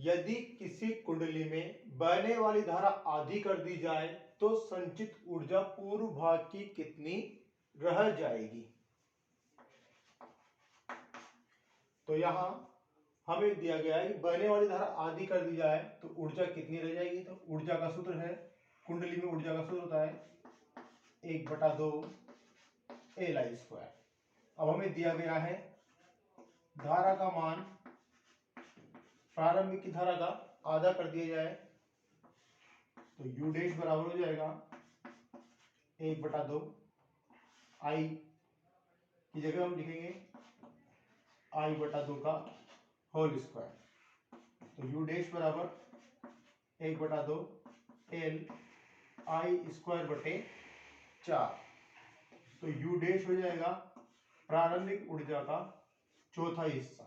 यदि किसी कुंडली में बहने वाली धारा आधी कर दी जाए तो संचित ऊर्जा पूर्व भाग की कितनी रह जाएगी। तो यहां हमें दिया गया है कि बहने वाली धारा आधी कर दी जाए तो ऊर्जा कितनी रह जाएगी। तो ऊर्जा का सूत्र है, कुंडली में ऊर्जा का सूत्र होता है 1/2 Li²। अब हमें दिया गया है धारा का मान, प्रारंभिक की धारा का आधा कर दिया जाए तो U डैश बराबर हो जाएगा 1/2 I की जगह हम लिखेंगे I/2 का होल स्क्वायर। तो U डैश बराबर 1/2 L I²/4। तो U डैश हो जाएगा प्रारंभिक ऊर्जा का चौथा हिस्सा।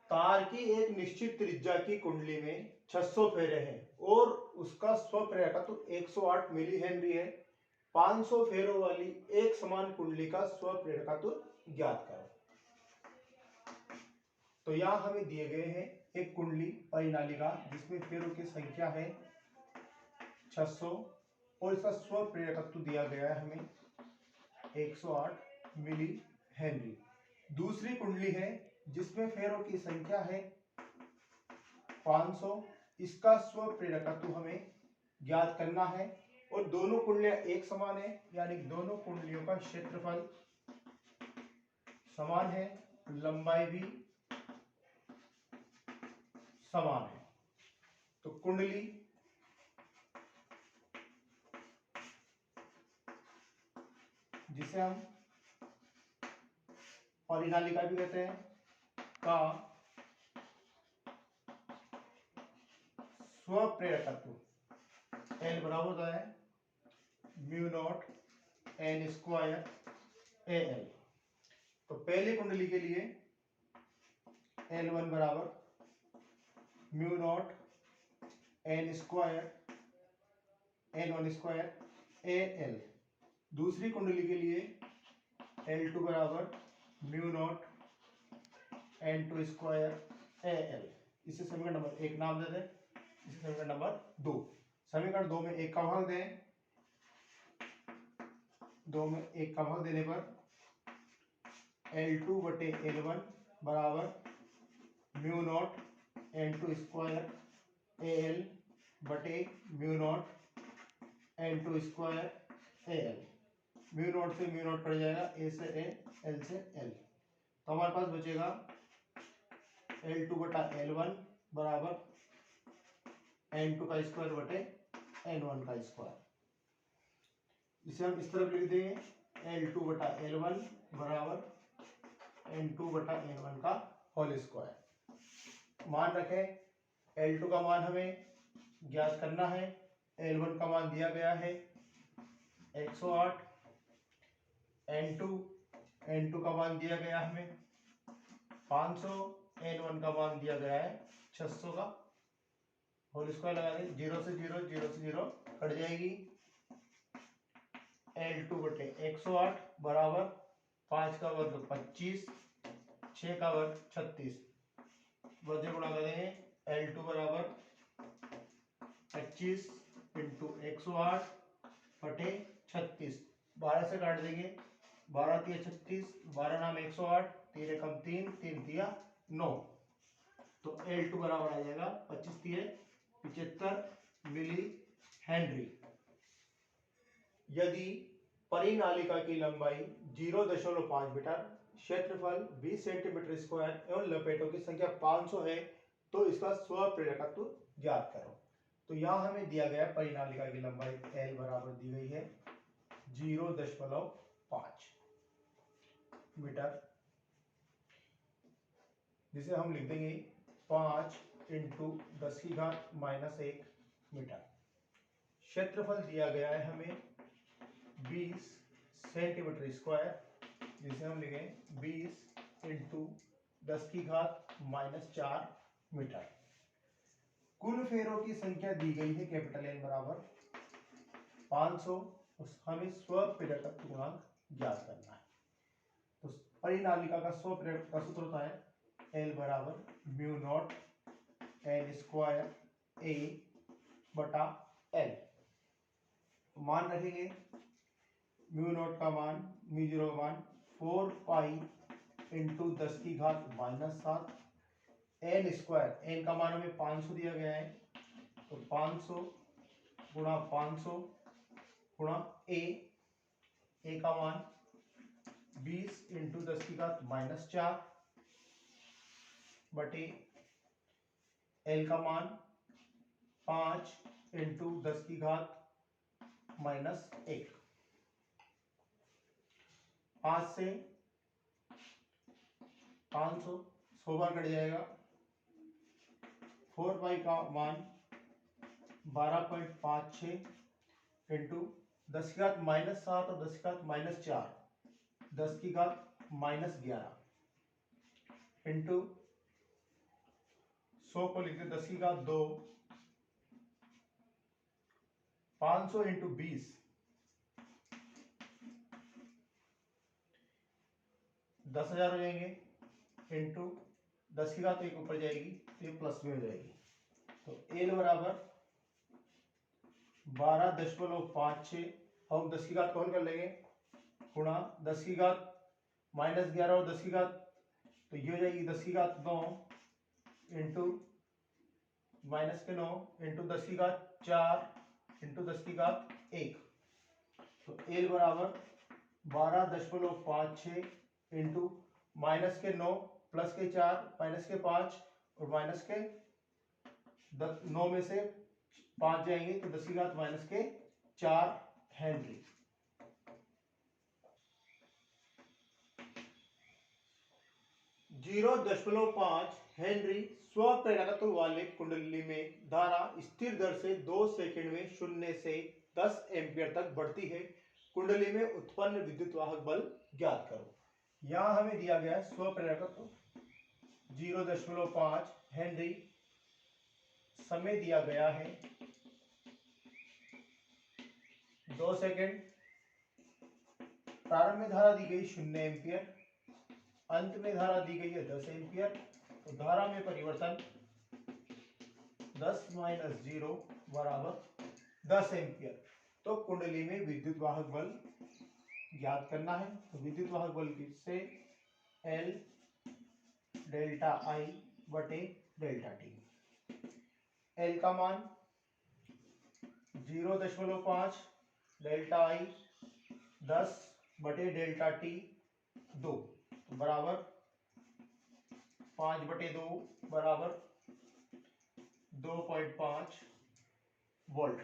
तार की एक निश्चित त्रिज्या की कुंडली में 600 फेरे हैं और उसका स्वप्रेरकत्व 108 मिली हेनरी है। 500 फेरों वाली एक समान कुंडली का स्वप्रेरकत्व ज्ञात करो। तो यहां हमें दिए गए हैं एक कुंडली परिनालिका जिसमें फेरों की संख्या है 600 और इसका स्वप्रेरकत्व दिया गया है हमें 108 मिली हेनरी। दूसरी कुंडली है जिसमें फेरों की संख्या है 500, इसका स्वप्रेरकत्व हमें ज्ञात करना है और दोनों कुंडलियां एक समान है, यानी दोनों कुंडलियों का क्षेत्रफल समान है, लंबाई भी समान है। तो कुंडली जिसे हम परिनालिका भी कहते हैं का स्वप्रेरकत्व L बराबर होता है μ0 n² Al। तो पहली कुंडली के लिए L1 बराबर μ0 n² n1² Al। दूसरी कुंडली के लिए L2 बराबर μ0 n2² Al। इसे समीकरण नंबर 1 नाम दे दें, इसे समीकरण नंबर 2। समीकरण 2 में 1 का भाग दें, 2 में 1 का भाग देने पर L2/L1 बराबर μ0 n2² Al बटे μ0 n2² Al। μ0 से μ0 कट जाएगा, a से a, l से l। तो हमारे पास बचेगा L2/L1 बराबर n2² बटे n1²। इसे हम इस तरफ लिख देंगे L2/L1 बराबर n2/n1 का होल स्क्वायर। मान रखें L2 का मान हमें ज्ञात करना है, L1 का मान दिया गया है 108, n2 का मान दिया गया हमें 500, n1 का मान दिया गया है 600 का होल स्क्वायर लगा दें। 0 से 0 0 से 0 कट जाएगी। L2/108 बराबर 5 का वर्ग 25, 6 का वर्ग 36, वर्ग गुणा कर देंगे। L2 बराबर 25 इंटू 108 बटे 36, 12 से काट देंगे, 12 तिया 36, 12 नाम 108, 3 कम 3, 3 तिया 9। तो L2 बराबर आ जाएगा 25 तिया 75 मिली हेनरी। यदि परिनालिका की लंबाई 0.5 मीटर, क्षेत्रफल 20 सेंटीमीटर स्क्वायर एवं लपेटों की संख्या 500 है तो इसका स्वप्रेरकत्व ज्ञात करो। तो यहां हमें दिया गया परिनालिका की लंबाई L बराबर दी गई है 0.5 मीटर, जिसे हम लिख देंगे 5 × 10⁻⁻1 मीटर। क्षेत्रफल दिया गया है हमें 20 सेंटीमीटर स्क्वायर, जिसे हम लिखें 20 × 10⁻⁻4 मीटर। कुल फेरों की संख्या दी गई है कैपिटल N बराबर 500, हमें स्वप्रेरकत्व गुणांक ज्ञात करना है। तो परिनालिका का स्वप्रेरकत्व का सूत्र होता है एल बराबर म्यू नॉट एल स्क्वायर ए बटा एल। मान रखेंगे म्यू नॉट का मान, म्यू जीरो का मान 4 पाई इंटू 10 की घात -7 एन स्क्वायर, एन का मान हमें 500 दिया गया है, तो 500 गुणा 500 गुणा ए का मान 20 इंटू 10 की घात -4 बटे एल का मान 5 इंटू 10 की घात -1। 5 से 500 100 बार कट जाएगा। 4 पाई का मान 12.56 इंटू 10 की घात -7 और 10 की घात -4, 10 की घात -11 इंटू 100 को लिखते 10 की घात 2, 500 इंटू 20, 10,000 हो जाएंगे, इंटू 10 की घात 1 ऊपर जाएगी तो ये प्लस में हो जाएगी। तो एल बराबर 12.56, हम 10 की घात कौन कर लेंगे गुणा 10 की घात -11 और 10 की घात, तो ये हो जाएगी 10 की घात 9 इंटू -9 इंटू 10 की घात 4 इंटू 10 की घात 1। तो एल बराबर 12.56 इंटू -9 प्लस के 4 -5 और -9 में से 5 जाएंगे तो 10 की घात -4 हेनरी। 0.5 हेनरी स्वप्रेरकत्व वाले कुंडली में धारा स्थिर दर से 2 सेकंड में 0 से 10 एम्पियर तक बढ़ती है। कुंडली में उत्पन्न विद्युत वाहक बल ज्ञात करो। यहां हमें दिया गया है स्वप्रेरकत्व 0.5 हेनरी, समय दिया गया है 2 सेकंड, प्रारंभ में धारा दी गई 0 एम्पियर, अंत में धारा दी गई है 10 एम्पियर। तो धारा में परिवर्तन 10 - 0 बराबर 10 एम्पियर। तो कुंडली में विद्युत वाहक बल ज्ञात करना है। तो विद्युत वाहक बल से एल डेल्टा आई बटे डेल्टा टी। एल का मान 0.5 डेल्टा आई 10 बटे डेल्टा टी 2 बराबर 5/2 बराबर 2.5 वोल्ट।